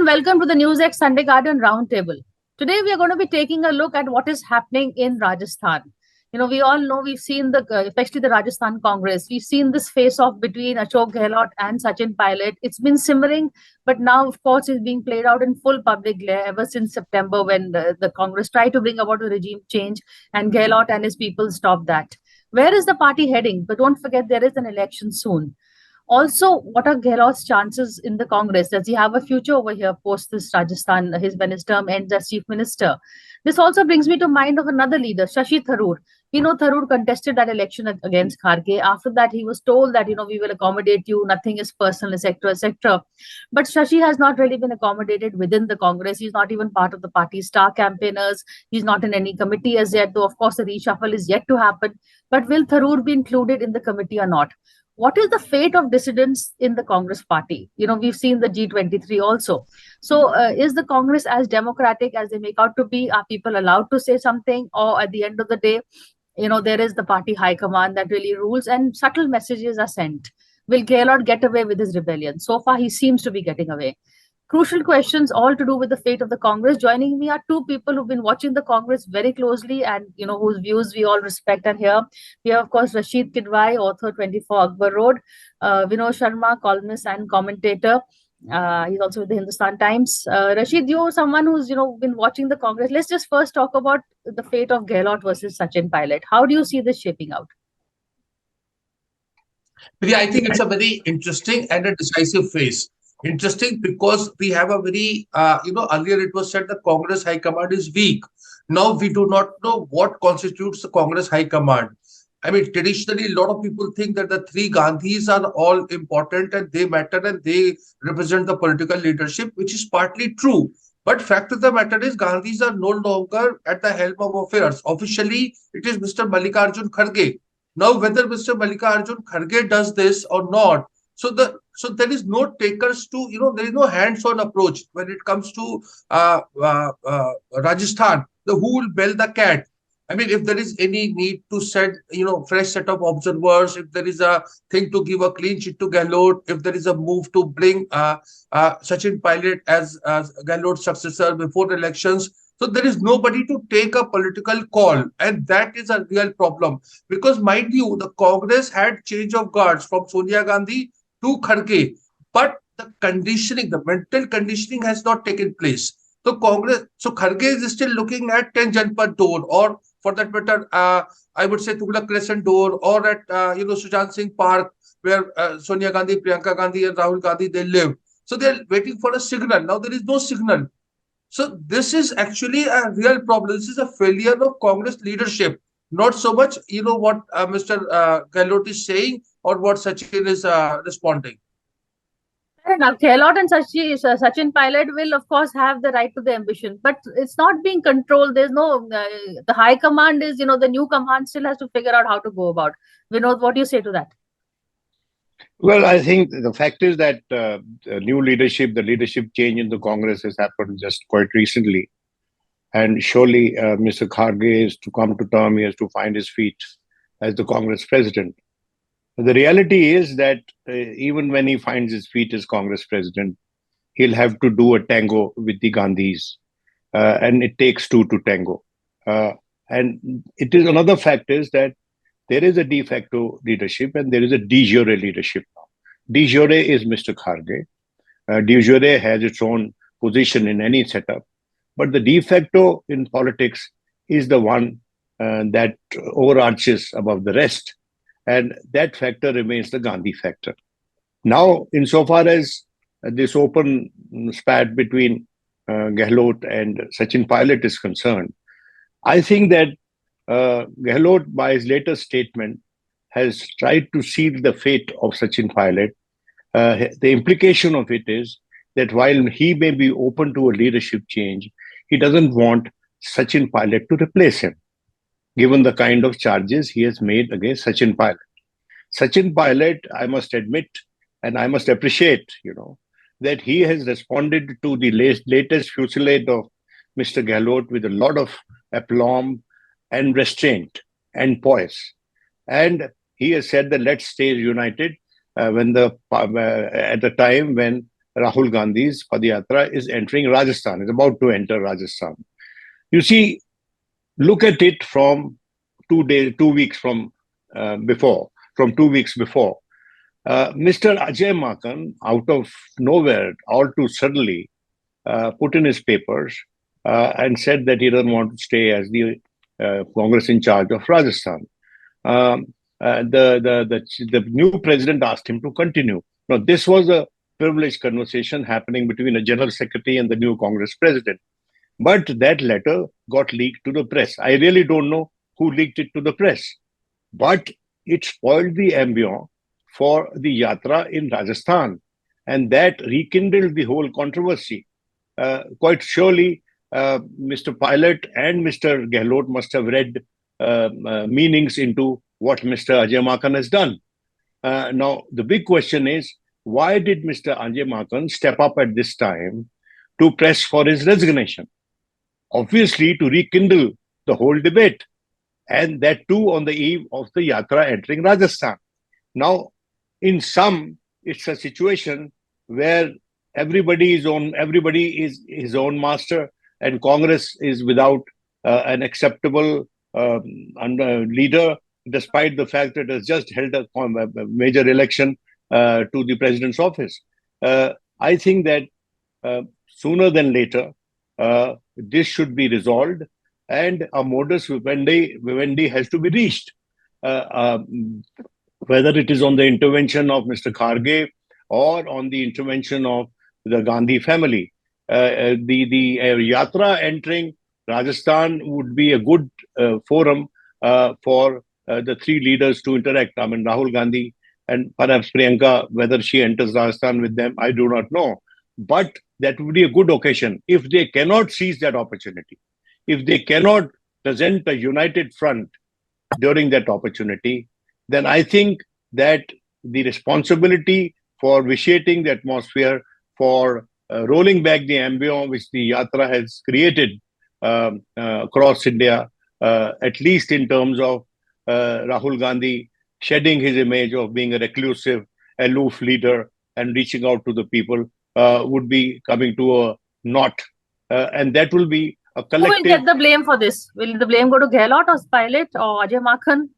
and welcome to the NewsX Sunday Garden Roundtable. Today we are going to be taking a look at what is happening in Rajasthan. We all know we've seen especially the Rajasthan Congress, we've seen this face-off between Ashok Gehlot and Sachin Pilot. It's been simmering, but now, of course, it's being played out in full public glare ever since September when the Congress tried to bring about a regime change and Gehlot and his people stopped that. Where is the party heading? But don't forget, there is an election soon. Also, what are Gehlot's chances in the Congress? Does he have a future over here post this Rajasthan, when his term ends as chief minister? This also brings me to mind of another leader, Shashi Tharoor. Tharoor contested that election against Kharge. After that, he was told that, we will accommodate you, nothing is personal, etc., etc. But Shashi has not really been accommodated within the Congress. He's not even part of the party's star campaigners. He's not in any committee as yet, though, of course, the reshuffle is yet to happen. But will Tharoor be included in the committee or not? What is the fate of dissidents in the Congress party? We've seen the G23 also. So is the Congress as democratic as they make out to be? Are people allowed to say something? Or at the end of the day, there is the party high command that really rules and subtle messages are sent. Will Gehlot get away with his rebellion? So far, he seems to be getting away. Crucial questions all to do with the fate of the Congress. Joining me are two people who've been watching the Congress very closely and, whose views we all respect and hear. We have, of course, Rashid Kidwai, author 24 Akbar Road, Vinod Sharma, columnist and commentator. He's also with the Hindustan Times. Rashid, you're someone who's, been watching the Congress. Let's just first talk about the fate of Gehlot versus Sachin Pilot. How do you see this shaping out? Priya, I think it's a very interesting and a decisive phase. Interesting because we have a very, earlier it was said the Congress High Command is weak. Now we do not know what constitutes the Congress High Command. I mean, traditionally, a lot of people think that the three Gandhis are all important and they matter and they represent the political leadership, which is partly true. But fact of the matter is, Gandhis are no longer at the helm of affairs. Officially, it is Mr. Mallikarjun Kharge. Now, whether Mr. Mallikarjun Kharge does this or not, so there is no takers to, there is no hands-on approach when it comes to Rajasthan. Who will bell the cat? I mean, if there is any need to set, fresh set of observers, if there is a thing to give a clean sheet to Gehlot, if there is a move to bring Sachin Pilot as Gehlot's successor before the elections, so there is nobody to take a political call. And that is a real problem. Because mind you, the Congress had change of guards from Sonia Gandhi to Kharge, but the conditioning, the mental conditioning has not taken place. So Kharge is still looking at 10 Janpad door, or for that matter, I would say Tughlaq Crescent door, or at Sushant Singh Park, where Sonia Gandhi, Priyanka Gandhi, and Rahul Gandhi they live. So they are waiting for a signal. Now there is no signal. So this is actually a real problem. This is a failure of Congress leadership. Not so much, what Mr. Gehlot is saying or what Sachin is responding. Fair enough. Gehlot and Sachin Pilot will, of course, have the right to the ambition, but it's not being controlled. There's no, the high command is, the new command still has to figure out how to go about. Vinod, what do you say to that? Well, I think the fact is that the new leadership, the leadership change in the Congress has happened just quite recently. And surely Mr. Kharge is to come to term, he has to find his feet as the Congress president. The reality is that even when he finds his feet as Congress president, he'll have to do a tango with the Gandhis. And it takes two to tango. And it is another fact is that there is a de facto leadership and there is a de jure leadership now. De jure is Mr. Kharge. De jure has its own position in any setup. But the de facto in politics is the one that overarches above the rest. And that factor remains the Gandhi factor. Now, insofar as this open spat between Gehlot and Sachin Pilot is concerned, I think that Gehlot, by his latest statement, has tried to seal the fate of Sachin Pilot. The implication of it is that while he may be open to a leadership change, he doesn't want Sachin Pilot to replace him, given the kind of charges he has made against Sachin Pilot. Sachin Pilot, I must admit, and I must appreciate, that he has responded to the latest fusillade of Mr. Gehlot with a lot of aplomb and restraint and poise. And he has said that let's stay united at the time when Rahul Gandhi's Padayatra is entering Rajasthan, is about to enter Rajasthan. You see, look at it from 2 weeks from 2 weeks before. Mr. Ajay Makan, out of nowhere, all too suddenly, put in his papers and said that he doesn't want to stay as the Congress in charge of Rajasthan. The new president asked him to continue. Now, this was a privileged conversation happening between a general secretary and the new Congress president. But that letter got leaked to the press. I really don't know who leaked it to the press, but it spoiled the ambience for the yatra in Rajasthan, and that rekindled the whole controversy. Quite surely, Mr. Pilot and Mr. Gehlot must have read meanings into what Mr. Ajay Makan has done. Now, the big question is, why did Mr. Ajay Makan step up at this time to press for his resignation? Obviously, to rekindle the whole debate, and that too on the eve of the yatra entering Rajasthan. Now, in sum, it's a situation where everybody is his own master, and Congress is without an acceptable leader, despite the fact that it has just held a major election to the president's office. I think that sooner than later, this should be resolved, and a modus vivendi has to be reached. Whether it is on the intervention of Mr. Kharge or on the intervention of the Gandhi family. The yatra entering Rajasthan would be a good forum for the three leaders to interact. I mean, Rahul Gandhi and perhaps Priyanka, whether she enters Rajasthan with them, I do not know. But that would be a good occasion. If they cannot seize that opportunity, if they cannot present a united front during that opportunity, then I think that the responsibility for vitiating the atmosphere, for rolling back the ambience which the yatra has created across India, at least in terms of Rahul Gandhi shedding his image of being a reclusive, aloof leader and reaching out to the people, would be coming to a knot. And that will be a collective... Who will get the blame for this? Will the blame go to Gehlot or Pilot or Ajay Makan?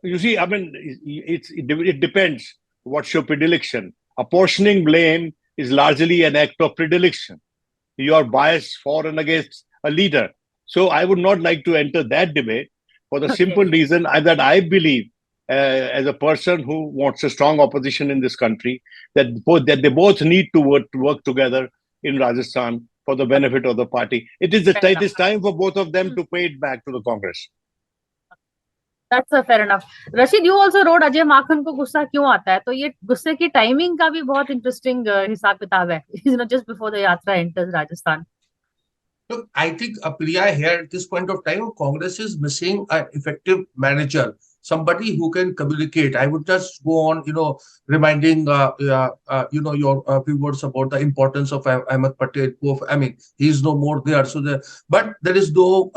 You see, I mean, it depends what's your predilection. Apportioning blame is largely an act of predilection. You are biased for and against a leader. So I would not like to enter that debate for the simple reason that I believe, as a person who wants a strong opposition in this country, that they both need to work together in Rajasthan for the benefit of the party. It is time for both of them to pay it back to the Congress. That's fair enough. Rashid, you also wrote Ajay Makan को गुस्सा क्यों आता है? तो ये गुस्से की timing का भी बहुत इंटरेस्टिंग हिसाब किताब है. Just before the yatra enters Rajasthan. Look, I think Priya here at this point of time, Congress is missing an effective manager, somebody who can communicate. I would just go on, reminding, your few words about the importance of Ahmed Patel. I mean, he's no more there. But there is no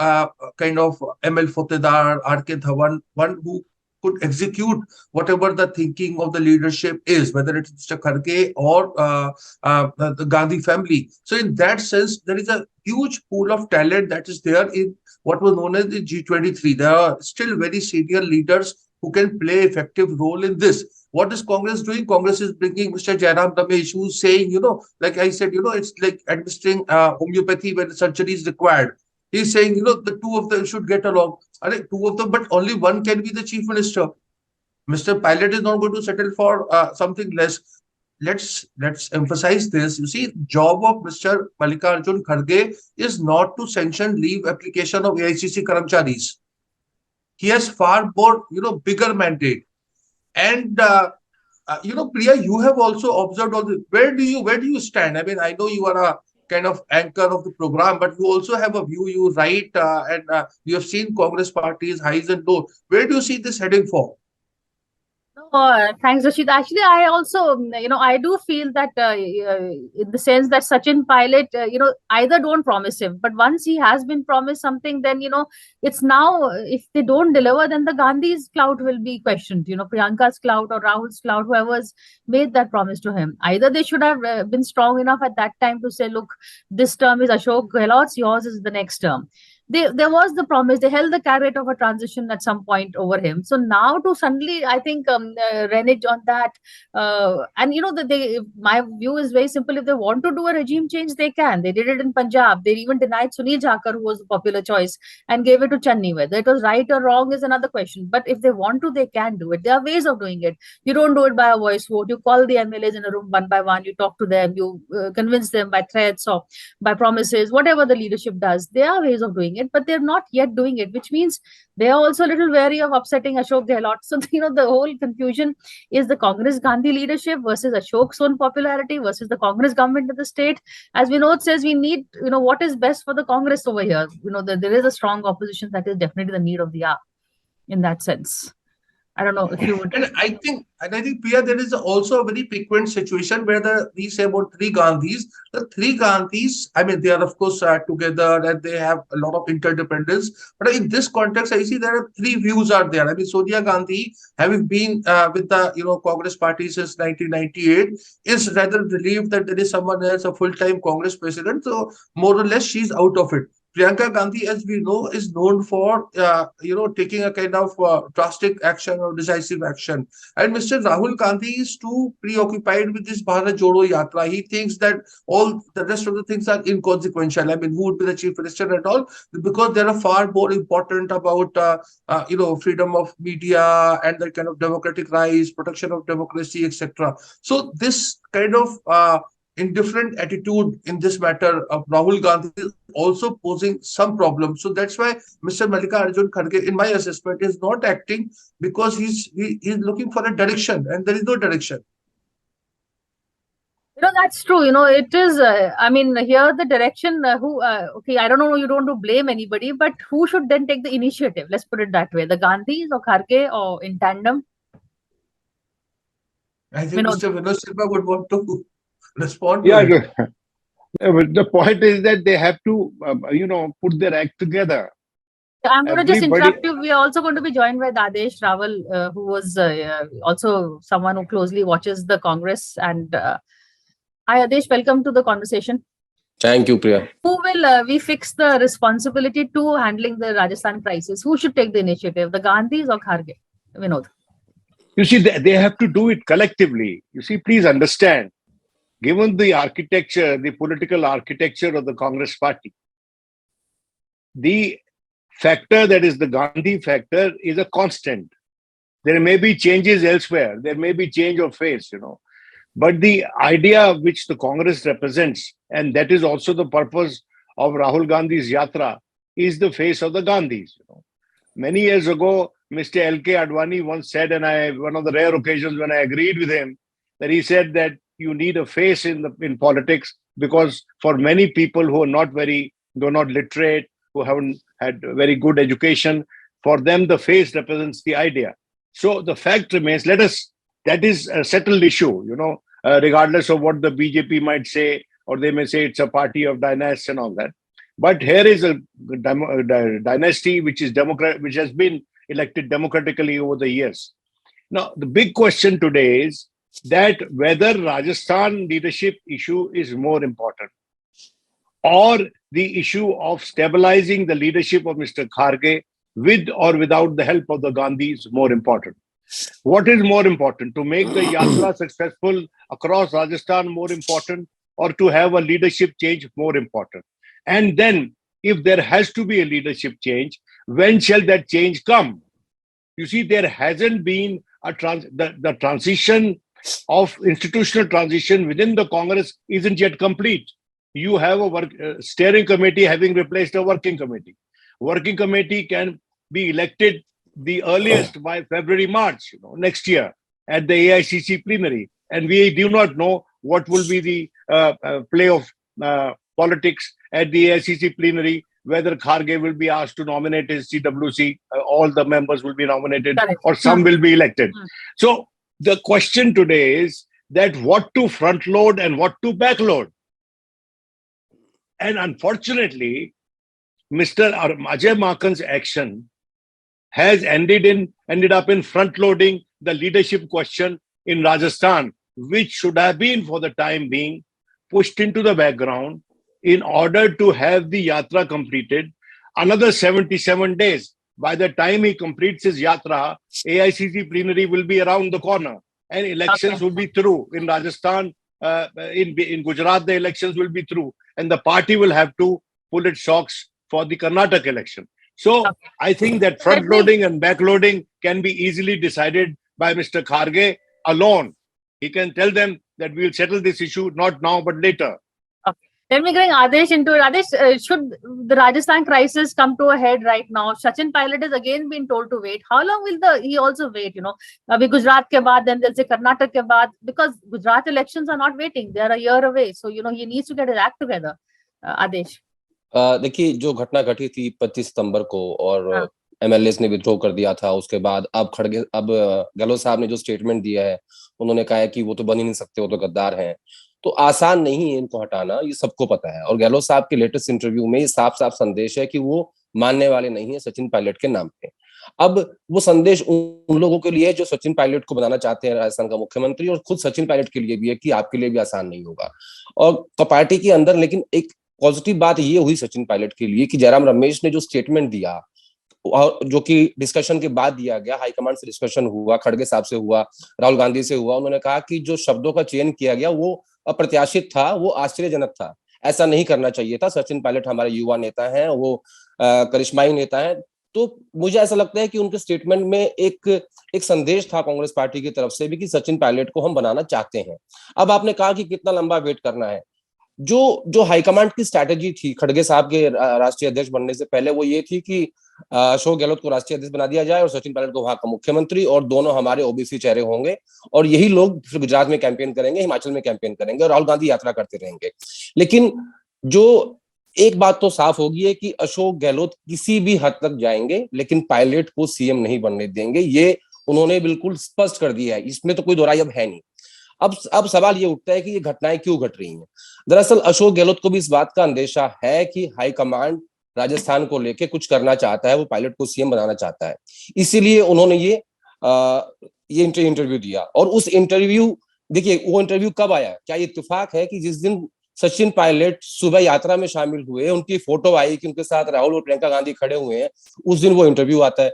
kind of ML Fatedar, RK Dhawan, one who could execute whatever the thinking of the leadership is, whether it's Mr. Kharge or the Gandhi family. So in that sense, there is a huge pool of talent that is there in what was known as the G23. There are still very senior leaders who can play effective role in this. What is Congress doing? Congress is bringing Mr. Jairam Ramesh, who's saying, like I said, it's like administering homeopathy when surgery is required. He's saying, the two of them should get along. Two of them, but only one can be the chief minister. Mr. Pilot is not going to settle for something less. Let's emphasize this. You see, job of Mr. Mallikarjun Kharge is not to sanction leave application of AICC Karamcharis. He has far more, bigger mandate. And Priya, you have also observed all this. Where do you stand? I mean, I know you are a kind of anchor of the program, but you also have a view. You write and you have seen Congress party's highs and lows. Where do you see this heading for? No, Thanks, Rashid. Actually, I also, I do feel that in the sense that Sachin Pilot, either don't promise him, but once he has been promised something, then, it's now, if they don't deliver, then the Gandhi's clout will be questioned, Priyanka's clout or Rahul's clout, whoever's made that promise to him. Either they should have been strong enough at that time to say, look, this term is Ashok Gehlot's, yours is the next term. There was the promise, they held the carrot of a transition at some point over him. So now to suddenly, I think, renege on that, and that my view is very simple. If they want to do a regime change, they can. They did it in Punjab. They even denied Sunil Jakhar, who was a popular choice, and gave it to Channi. Whether it was right or wrong is another question, but if they want to, they can do it. There are ways of doing it. You don't do it by a voice vote. You call the MLAs in a room one by one, you talk to them, you convince them by threats or by promises, whatever the leadership does. There are ways of doing it, but they're not yet doing it, which means they are also a little wary of upsetting Ashok Gehlot. So, the whole confusion is the Congress Gandhi leadership versus Ashok's own popularity versus the Congress government of the state. As Vinod says, we need, what is best for the Congress over here. There is a strong opposition that is definitely the need of the hour in that sense. I don't know if you would. And I think, Priya, there is also a very frequent situation where we say about three Gandhis. The three Gandhis, I mean, they are of course together and they have a lot of interdependence. But in this context, I see there are three views are there. I mean, Sonia Gandhi, having been with the Congress party since 1998, is rather relieved that there is someone else, a full-time Congress president. So more or less, she's out of it. Priyanka Gandhi, as we know, is known for, taking a kind of drastic action or decisive action. And Mr. Rahul Gandhi is too preoccupied with this Bharat Jodo Yatra. He thinks that all the rest of the things are inconsequential. I mean, who would be the chief minister and all? Because they are far more important about, freedom of media and the kind of democratic rights, protection of democracy, etc. So this kind of indifferent attitude in this matter of Rahul Gandhi is also posing some problems. So that's why Mr. Mallikarjun Kharge, in my assessment, is not acting because he's looking for a direction, and there is no direction. That's true. It is, I mean, here the direction, okay, I don't know, you don't want to blame anybody, but who should then take the initiative? Let's put it that way. The Gandhis or Kharge or in tandem? I think Mr. Vinod Silva would want to respond to it. But the point is that they have to, put their act together. I'm going to just interrupt you. We are also going to be joined by Dadesh Rawal, who was also someone who closely watches the Congress. And hi, Adesh, welcome to the conversation. Thank you, Priya. Who will we fix the responsibility to handling the Rajasthan crisis? Who should take the initiative, the Gandhis or Kharge? Vinod. You see, they have to do it collectively. You see, please understand. Given the architecture, the political architecture of the Congress party, the factor that is the Gandhi factor is a constant. There may be changes elsewhere. There may be change of face, But the idea which the Congress represents, and that is also the purpose of Rahul Gandhi's Yatra, is the face of the Gandhis. Many years ago, Mr. L.K. Advani once said, and one of the rare occasions when I agreed with him, that he said that you need a face in politics, because for many people who are not literate, who haven't had very good education, for them the face represents the idea. So the fact remains, that is a settled issue, regardless of what the BJP might say, or they may say it's a party of dynasts and all that. But here is a dynasty which is which has been elected democratically over the years. Now, the big question today is that whether Rajasthan leadership issue is more important, or the issue of stabilizing the leadership of Mr. Kharge with or without the help of the Gandhis is more important. What is more important, to make the Yatra successful across Rajasthan more important, or to have a leadership change more important? And then, if there has to be a leadership change, when shall that change come? You see, there hasn't been the transition of institutional transition within the Congress isn't yet complete. You have a steering committee having replaced a working committee. Working committee can be elected the earliest by February, March next year at the AICC plenary. And we do not know what will be the play of politics at the AICC plenary, whether Kharge will be asked to nominate his CWC, all the members will be nominated, or some will be elected. So The question today is that what to front load and what to back load. And unfortunately, Mr. Ajay Makan's action has ended up in front loading the leadership question in Rajasthan, which should have been, for the time being, pushed into the background in order to have the yatra completed. Another 77 days. By the time he completes his yatra, AICC plenary will be around the corner and elections will be through in Rajasthan. In Gujarat, the elections will be through, and the party will have to pull its socks for the Karnataka election. So I think that front loading and back loading can be easily decided by Mr. Kharge alone. He can tell them that we will settle this issue not now but later. Let me bring Adesh into it. Adesh, should the Rajasthan crisis come to a head right now? Sachin Pilot has again been told to wait. How long will he also wait? Abhi Gujarat ke baad, then they'll say Karnataka ke baad, because Gujarat elections are not waiting. They're a year away. So, he needs to get his act together. Adesh. देखिए, जो घटना घटी थी 25 सितंबर को और MLAs ने withdraw कर दिया था, उसके बाद अब गहलोत साहब ने जो स्टेटमेंट दिया है, उन्होंने कहा है कि वो तो बन ही नहीं सकते, वो तो गद्दार हैं। तो आसान नहीं है इनको हटाना, ये सबको पता है। और गहलोत साहब के लेटेस्ट इंटरव्यू में ये साफ साफ संदेश है कि वो मानने वाले नहीं है सचिन पायलट के नाम पे। अब वो संदेश उन लोगों के लिए है जो सचिन पायलट को बनाना चाहते हैं राजस्थान का मुख्यमंत्री, और खुद सचिन पायलट के लिए भी है कि आपके लिए भी आसान नहीं होगा। और पार्टी के अंदर लेकिन एक पॉजिटिव बात ये हुई सचिन पायलट के लिए कि जयराम रमेश ने जो स्टेटमेंट दिया, और जो कि डिस्कशन के बाद दिया गया, हाईकमांड से डिस्कशन हुआ, खड़गे साहब से हुआ, राहुल गांधी से हुआ, उन्होंने कहा कि जो शब्दों का चयन किया गया वो अप्रत्याशित था, वो आश्चर्यजनक था, ऐसा नहीं करना चाहिए था। सचिन पायलट हमारे युवा नेता हैं, वो करिश्माई नेता हैं। तो मुझे ऐसा लगता है कि उनके स्टेटमेंट में एक संदेश था कांग्रेस पार्टी की तरफ से भी कि सचिन पायलट को हम बनाना चाहते हैं। अब आपने कहा कि कितना लंबा वेट करना है। जो हाईकमांड की स्ट्रैटेजी थी खड़गे साहब के राष्ट्रीय अध्यक्ष बनने से पहले, वो ये थी कि अशोक गहलोत को राष्ट्रीय अध्यक्ष बना दिया जाए और सचिन पायलट को वहां का मुख्यमंत्री, और दोनों हमारे ओबीसी चेहरे होंगे, और यही लोग फिर गुजरात में कैंपेन करेंगे, हिमाचल में कैंपेन करेंगे, और राहुल गांधी यात्रा करते रहेंगे। लेकिन जो एक बात तो साफ होगी है कि अशोक गहलोत किसी भी हद तक जाएंगे, लेकिन पायलट को सीएम नहीं बनने देंगे, ये उन्होंने बिल्कुल स्पष्ट कर दिया है, इसमें तो कोई दोहराई अब है नहीं। अब सवाल ये उठता है कि ये घटनाएं क्यों घट रही हैं। दरअसल अशोक गहलोत को भी इस बात का अंदेशा है कि हाईकमांड राजस्थान को लेके कुछ करना चाहता है, वो पायलट को सीएम बनाना चाहता है, इसीलिए उन्होंने ये इंटरव्यू दिया। और उस इंटरव्यू, देखिए वो इंटरव्यू कब आया, क्या ये इत्तेफाक है कि जिस दिन सचिन पायलट सुबह यात्रा में शामिल हुए, उनकी फोटो आई कि उनके साथ राहुल और प्रियंका गांधी खड़े हुए हैं, उस दिन वो इंटरव्यू आता है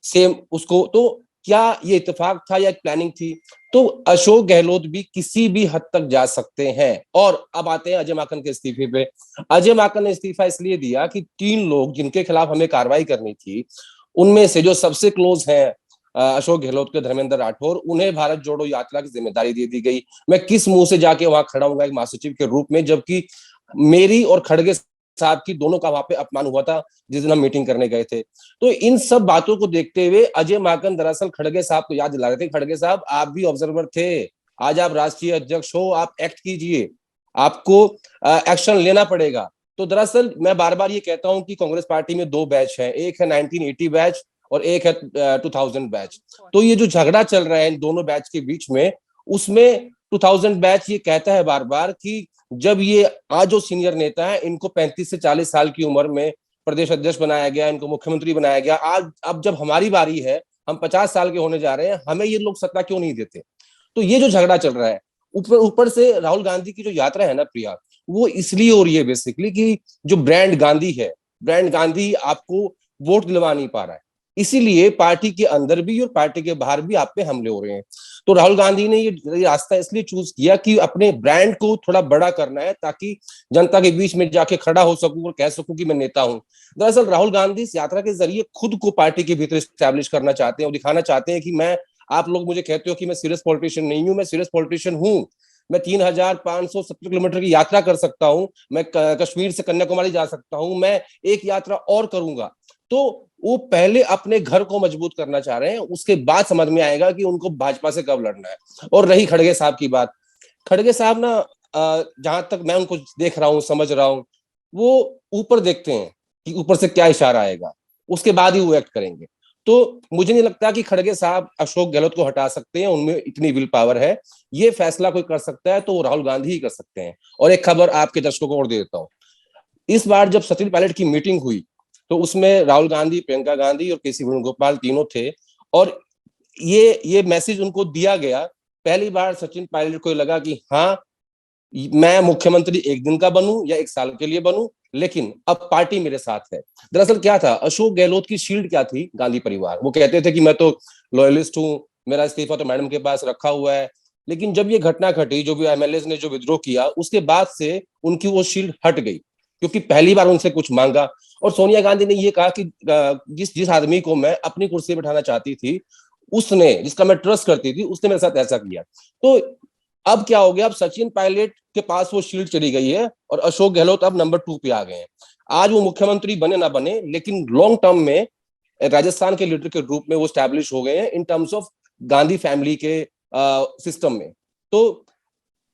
सेम उसको। तो क्या ये इत्तेफाक था या प्लानिंग थी? तो अशोक गहलोत भी किसी भी हद तक जा सकते हैं। और अब आते हैं अजय माकन के इस्तीफे पे। अजय माकन ने इस्तीफा इसलिए दिया कि 3 लोग जिनके खिलाफ हमें कार्रवाई करनी थी, उनमें से जो सबसे क्लोज हैं अशोक गहलोत के, धर्मेंद्र राठौर, उन्हें भारत जोड़ो यात्रा की जिम्मेदारी दे दी गई। मैं किस मुंह से जाके वहां खड़ा हूँ एक महासचिव के रूप में, जबकि मेरी और खड़गे साहब की दोनों का वहां पे अपमान हुआ था जिस दिन हम मीटिंग करने गए थे। तो इन सब बातों को देखते हुए अजय माकन दरअसल खड़गे साहब को याद दिला रहे थे, खड़गे साहब आप भी ऑब्जर्वर थे, आज आप राष्ट्रीय अध्यक्ष हो, आप एक्ट कीजिए, आपको एक्शन लेना पड़ेगा। तो दरअसल मैं बार बार ये कहता हूं कि कांग्रेस पार्टी में 2 बैच है, एक है 1980 बैच और एक है 2000 बैच। तो ये जो झगड़ा चल रहा है इन दोनों बैच के बीच में, उसमें 2000 बैच ये कहता है बार बार कि जब ये आज जो सीनियर नेता है, इनको 35 से 40 साल की उम्र में प्रदेश अध्यक्ष बनाया गया, इनको मुख्यमंत्री बनाया गया, आज अब जब हमारी बारी है, हम 50 साल के होने जा रहे हैं, हमें ये लोग सत्ता क्यों नहीं देते। तो ये जो झगड़ा चल रहा है, ऊपर से राहुल गांधी की जो यात्रा है ना प्रिया, वो इसलिए हो रही है बेसिकली कि जो ब्रांड गांधी है, ब्रांड गांधी आपको वोट दिलवा नहीं पा रहा है, इसीलिए पार्टी के अंदर भी और पार्टी के बाहर भी आप पे हमले हो रहे हैं। तो राहुल गांधी ने ये रास्ता इसलिए चूज किया कि अपने ब्रांड को थोड़ा बड़ा करना है, ताकि जनता के बीच में जाके खड़ा हो सकूं और कह सकूं कि मैं नेता हूं। दरअसल राहुल गांधी इस यात्रा के जरिए खुद को पार्टी के भीतर स्टैब्लिश करना चाहते हैं और दिखाना चाहते हैं कि मैं, आप लोग मुझे कहते हो कि मैं सीरियस पॉलिटिशियन नहीं हूं, मैं सीरियस पॉलिटिशियन हूं। मैं 3570 किलोमीटर की यात्रा कर सकता हूं, मैं कश्मीर से कन्याकुमारी जा सकता हूं, मैं एक यात्रा और करूंगा। तो वो पहले अपने घर को मजबूत करना चाह रहे हैं, उसके बाद समझ में आएगा कि उनको भाजपा से कब लड़ना है। और रही खड़गे साहब की बात, खड़गे साहब ना जहां तक मैं उनको देख रहा हूं, समझ रहा हूं, वो ऊपर देखते हैं कि ऊपर से क्या इशारा आएगा, उसके बाद ही वो एक्ट करेंगे। तो मुझे नहीं लगता कि खड़गे साहब अशोक गहलोत को हटा सकते हैं, उनमें इतनी विल पावर है। ये फैसला कोई कर सकता है तो वो राहुल गांधी ही कर सकते हैं। और एक खबर आपके दर्शकों को और दे देता हूँ, इस बार जब सचिन पायलट की मीटिंग हुई तो उसमें राहुल गांधी, प्रियंका गांधी और केसी वेणुगोपाल तीनों थे, और ये मैसेज उनको दिया गया। पहली बार सचिन पायलट को लगा कि हाँ, मैं मुख्यमंत्री एक दिन का बनूं या एक साल के लिए बनूं, लेकिन अब पार्टी मेरे साथ है। दरअसल क्या था, अशोक गहलोत की शील्ड क्या थी? गांधी परिवार। वो कहते थे कि मैं तो लॉयलिस्ट हूं, मेरा इस्तीफा तो मैडम के पास रखा हुआ है। लेकिन जब ये घटना घटी, जो भी एमएलए ने जो विद्रोह किया, उसके बाद से उनकी वो शील्ड हट गई, क्योंकि पहली बार उनसे कुछ मांगा। और सोनिया गांधी ने ये कहा कि जिस आदमी को मैं अपनी कुर्सी पर बैठाना चाहती थी, उसने, जिसका मैं ट्रस्ट करती थी, उसने मेरे साथ ऐसा किया। तो अब क्या हो गया, अब सचिन पायलट के पास वो शील्ड चली गई है और अशोक गहलोत अब नंबर 2 पे आ गए हैं। आज वो मुख्यमंत्री बने ना बने, लेकिन लॉन्ग टर्म में राजस्थान के लीडर के रूप में वो स्टैब्लिश हो गए हैं in terms of Gandhi family के सिस्टम में। तो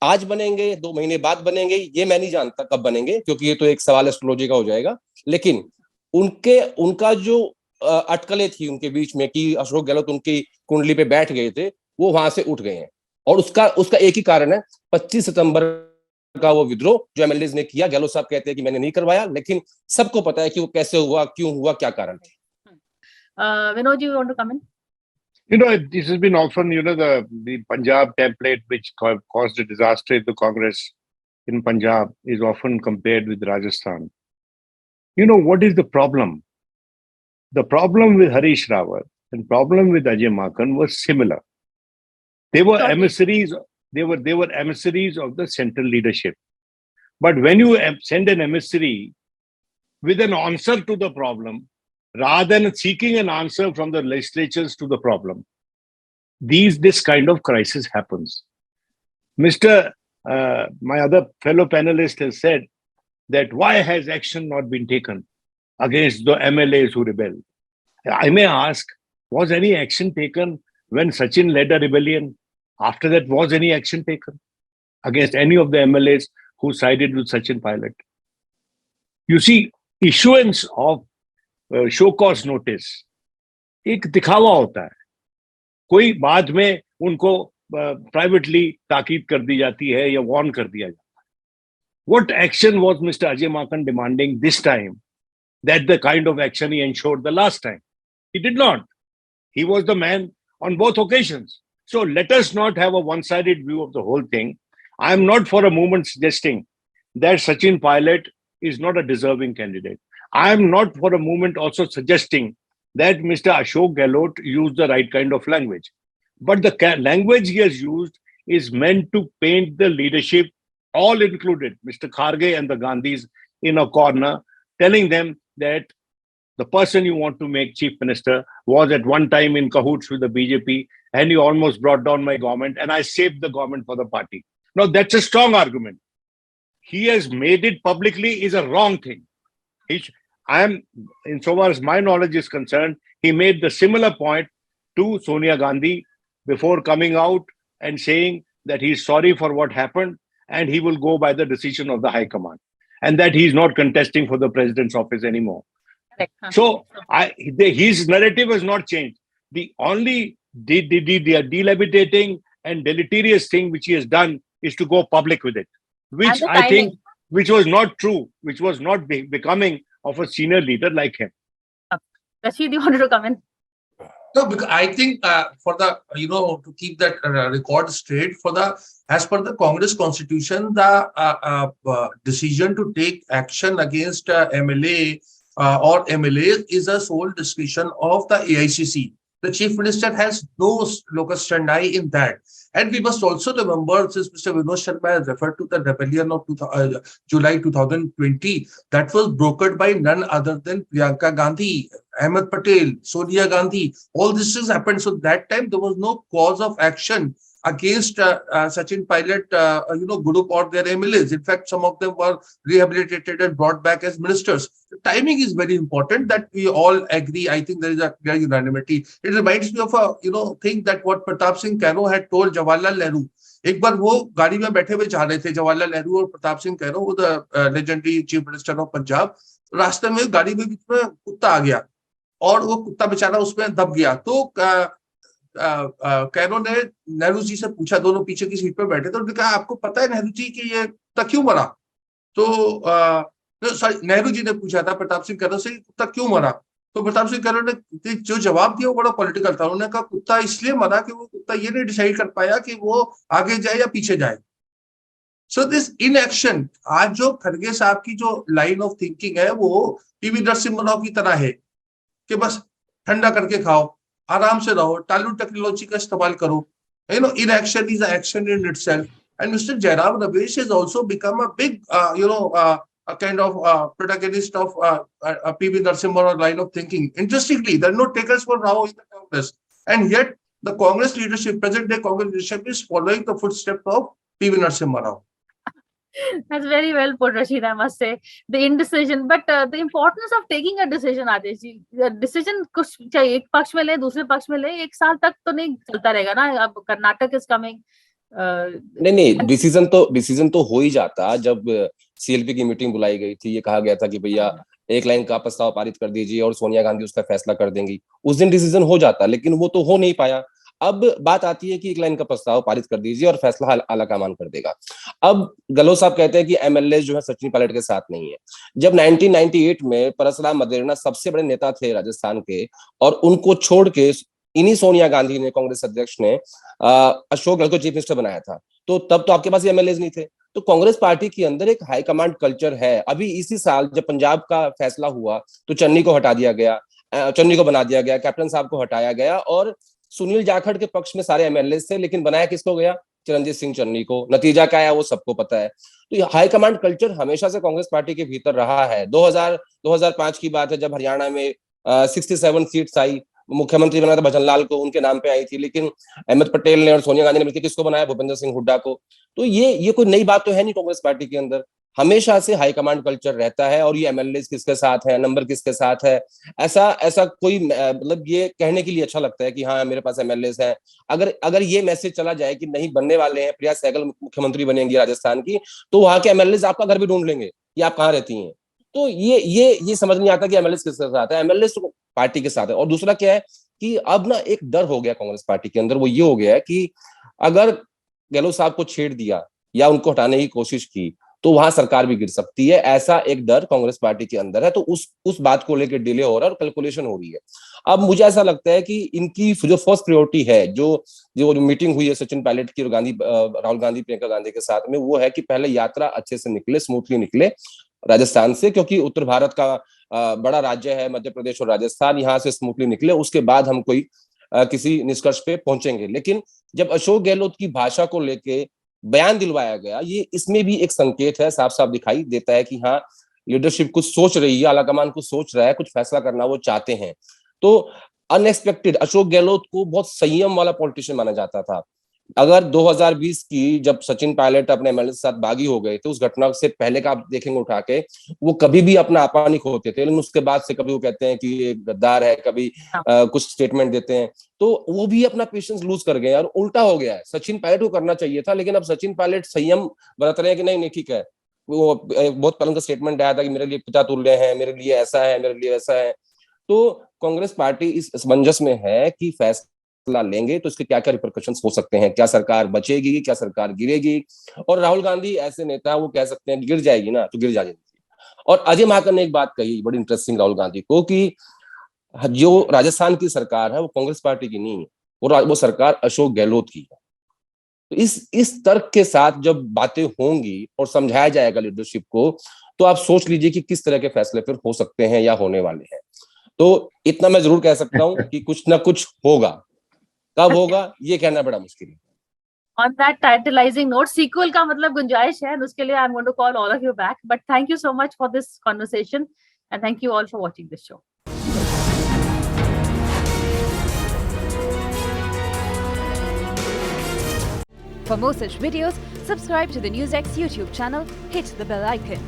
आज बनेंगे, 2 महीने बाद बनेंगे, ये मैं नहीं जानता कब बनेंगे, क्योंकि ये तो एक सवाल एस्ट्रोलॉजी का हो जाएगा। लेकिन उनका जो अटकलें थी उनके बीच में कि अशोक गहलोत उनकी कुंडली पे बैठ गए थे, वो वहां से उठ गए हैं। और उसका एक ही कारण है, 25 सितंबर का वो विद्रोह जो एमएलए ने किया। गहलोत साहब कहते हैं कि मैंने नहीं करवाया, लेकिन सबको पता है कि वो कैसे हुआ, क्यों हुआ, क्या कारण थे। Vinod, you want to come in? This has been often, the Punjab template, which caused a disaster in the Congress in Punjab, is often compared with Rajasthan. What is the problem? The problem with Harish Rawat and problem with Ajay Makan was similar. They were emissaries. They were emissaries of the central leadership. But when you send an emissary with an answer to the problem, rather than seeking an answer from the legislatures to the problem, this kind of crisis happens. My other fellow panelist has said that why has action not been taken against the MLAs who rebelled? I may ask, was any action taken when Sachin led a rebellion? After that, was any action taken against any of the MLAs who sided with Sachin Pilot? You see, issuance of show cause notice एक दिखावा होता है। कोई बाद में उनको privately ताकीद कर दी जाती है या वार्न कर दिया जाता है। What action was Mr. Ajay Makan demanding this time that the kind of action he ensured the last time? He did not. He was the man on both occasions. So let us not have a one-sided view of the whole thing. I am not for a moment suggesting that Sachin Pilot is not a deserving candidate. I am not for a moment also suggesting that Mr. Ashok Gehlot used the right kind of language. But the language he has used is meant to paint the leadership, all included, Mr. Kharge and the Gandhis, in a corner, telling them that the person you want to make chief minister was at one time in cahoots with the BJP, and he almost brought down my government, and I saved the government for the party. Now, that's a strong argument. He has made it publicly is a wrong thing. Insofar as my knowledge is concerned, he made the similar point to Sonia Gandhi before coming out and saying that he's sorry for what happened and he will go by the decision of the High Command, and that he's not contesting for the president's office anymore. So his narrative has not changed. The only dilapidating and deleterious thing which he has done is to go public with it, which I think which was not true, which was not becoming of a senior leader like him. Rashid, you wanted to come in? No, because I think for the, to keep that record straight, as per the Congress constitution, the decision to take action against MLA or MLA is a sole discretion of the AICC. The chief minister has no locus standi in that. And we must also remember, since Mr. Vinod Sharma has referred to the rebellion of July 2020, that was brokered by none other than Priyanka Gandhi, Ahmed Patel, Sonia Gandhi. All this has happened. So that time there was no cause of action against Sachin Pilot, group or their MLAs. In fact, some of them were rehabilitated and brought back as ministers. The timing is very important, that we all agree. I think there is a clear unanimity. It reminds me of a thing that what Pratap Singh Cairo had told Jawaharlal Nehru. एक बार वो गाड़ी में बैठे हुए जा रहे थे, जवाहरलाल नेहरू और प्रताप सिंह कैरो, वो the legendary chief minister of Punjab. रास्ते में गाड़ी में बीच में कुत्ता आ गया और वो कुत्ता बेचारा उसमें दब गया। तो कैरो ने नेहरू जी से पूछा, दोनों पीछे की सीट पर बैठे थे, उन्होंने कहा आपको पता है नेहरू जी कि ये कुत्ता क्यों मरा? तो सॉरी, नेहरू जी ने पूछा था प्रताप सिंह कैरो से कुत्ता क्यों मरा। तो प्रताप सिंह कैरो ने जो जवाब दिया वो बड़ा पॉलिटिकल था। उन्होंने कहा कुत्ता इसलिए मरा कि वो कुत्ता ये नहीं डिसाइड कर पाया कि वो आगे जाए या पीछे जाए। सो दिस इन एक्शन, आज जो खड़गे साहब की जो लाइन ऑफ थिंकिंग है वो पीवी नरसिम्हा राव की तरह है कि बस ठंडा करके खाओ, आराम से रहो, टालू टेक्नोलॉजी का इस्तेमाल करो। inaction is an action in itself. And Mr. Jairam Ramesh has also become a big a kind of protagonist of PV Narasimha Rao line of thinking. Interestingly, there are no takers for Rao in the Congress, and yet the Congress leadership, present day Congress leadership, is following the footsteps of PV Narasimha Rao. That's very well put, Rashid, I must say. The indecision, but the importance of taking a decision, Adesh ji. The decision कुछ चाहे एक पक्ष में ले, दूसरे पक्ष में ले, एक साल तक तो नहीं चलता रहेगा ना। अब कर्नाटक is coming. नहीं, डिसीजन तो हो ही जाता। जब सीएलपी की मीटिंग बुलाई गई थी, ये कहा गया था कि भैया एक लाइन का प्रस्ताव पारित कर दीजिए और सोनिया गांधी उसका फैसला कर देंगी, उस दिन डिसीजन हो जाता, लेकिन वो तो हो नहीं पाया। अब बात आती है कि एक लाइन का प्रस्ताव पारित कर दीजिए और फैसला आलाकमान कर देगा। अब गहलोत साहब कहते हैं कि एमएलए जो है सचिन पायलट के साथ नहीं है। जब 1998 में परसराम मदेरणा सबसे बड़े नेता थे राजस्थान के, और उनको छोड़ के इन्हीं सोनिया गांधी ने, कांग्रेस अध्यक्ष ने अशोक गहलोत को चीफ मिनिस्टर बनाया था, तो तब तो आपके पास एमएलए नहीं थे। तो कांग्रेस पार्टी के अंदर एक हाई कमांड कल्चर है। अभी इसी साल जब पंजाब का फैसला हुआ तो चन्नी को हटा दिया गया, चन्नी को बना दिया गया, कैप्टन साहब को हटाया गया, और सुनील जाखड़ के पक्ष में सारे एमएलए थे, लेकिन बनाया किसको गया? चिरंजीत सिंह चन्नी को। नतीजा क्या आया वो सबको पता है। तो ये हाई कमांड कल्चर हमेशा से कांग्रेस पार्टी के भीतर रहा है। 2005 की बात है जब हरियाणा में 67 सीट्स आई, मुख्यमंत्री बना था भजनलाल को, उनके नाम पे आई थी, लेकिन अहमद पटेल ने और सोनिया गांधी ने मिलकर किसको बनाया? भूपेंद्र सिंह हुड्डा को। तो ये कोई नई बात तो है नहीं कांग्रेस पार्टी के अंदर, हमेशा से हाई कमांड कल्चर रहता है। और ये एमएलए किसके साथ है, नंबर किसके साथ है, ऐसा कोई मतलब ये कहने के लिए अच्छा लगता है कि हाँ मेरे पास एमएलए हैं। अगर ये मैसेज चला जाए कि नहीं बनने वाले हैं, प्रिया सहगल मुख्यमंत्री बनेंगी राजस्थान की, तो वहां के एमएलए आपका घर भी ढूंढ लेंगे कि आप कहाँ रहती हैं। तो ये समझ नहीं आता कि एमएलए किसके साथ है। एमएलए तो पार्टी के साथ है। और दूसरा क्या है कि अब ना एक डर हो गया कांग्रेस पार्टी के अंदर, वो ये हो गया है कि अगर गहलोत साहब को छेड़ दिया या उनको हटाने की कोशिश की तो वहां सरकार भी गिर सकती है, ऐसा एक डर कांग्रेस पार्टी के अंदर है। तो उस बात को लेकर डिले हो रहा है और कैलकुलेशन हो रही है। अब मुझे ऐसा लगता है कि इनकी जो फर्स्ट प्रायोरिटी है, जो मीटिंग हुई है सचिन पायलट की और राहुल गांधी प्रियंका गांधी के साथ में, वो है कि पहले यात्रा अच्छे से निकले, स्मूथली निकले राजस्थान से, क्योंकि उत्तर भारत का बड़ा राज्य है मध्य प्रदेश और राजस्थान, यहाँ से स्मूथली निकले, उसके बाद हम कोई किसी निष्कर्ष पे पहुंचेंगे। लेकिन जब अशोक गहलोत की भाषा को लेके बयान दिलवाया गया, ये इसमें भी एक संकेत है, साफ साफ दिखाई देता है कि हाँ लीडरशिप कुछ सोच रही है, आलाकमान कुछ सोच रहा है, कुछ फैसला करना वो चाहते हैं। तो अनएक्सपेक्टेड, अशोक गहलोत को बहुत संयम वाला पॉलिटिशियन माना जाता था। अगर 2020 की जब सचिन पायलट अपने एमएलए के साथ बागी हो गए थे, उस घटना से पहले का आप देखेंगे उठा के, वो कभी भी अपना आपा नहीं खोते थे, लेकिन उसके बाद से कभी वो कहते हैं कि ये गद्दार है, कभी कुछ स्टेटमेंट देते हैं, तो वो भी अपना पेशेंस लूज कर गए। और उल्टा हो गया है, सचिन पायलट को करना चाहिए था, लेकिन अब सचिन पायलट संयम बरत रहे हैं कि नहीं ठीक है। वो बहुत पहले का स्टेटमेंट आया था कि मेरे लिए पिता तुल्य है, मेरे लिए ऐसा है, मेरे लिए वैसा है। तो कांग्रेस पार्टी इस असमंजस में है कि फैसला लेंगे तो इसके क्या क्या रिपरकशंस हो सकते हैं, क्या सरकार बचेगी, क्या सरकार गिरेगी। और राहुल गांधी ऐसे नेता, वो कह सकते हैं गिर जाएगी ना तो गिर जाएगी। और अजय माकन ने एक बात कही बड़ी इंटरेस्टिंग राहुल गांधी को, कि जो राजस्थान की सरकार है वो कांग्रेस पार्टी की नहीं है, वो सरकार अशोक गहलोत की है। तो इस तर्क के साथ जब बातें होंगी और समझाया जाएगा लीडरशिप को, तो आप सोच लीजिए कि किस तरह के फैसले फिर हो सकते हैं या होने वाले हैं। तो इतना मैं जरूर कह सकता हूं कि कुछ ना कुछ होगा। कब होगा ये कहना बड़ा मुश्किल है। On that tantalizing note, sequel का मतलब गुंजाइश है, उसके लिए I'm going to call all of you back. But thank you so much for this conversation, and thank you all for watching this show. For more such videos, subscribe to the NewsX YouTube channel, hit the bell icon.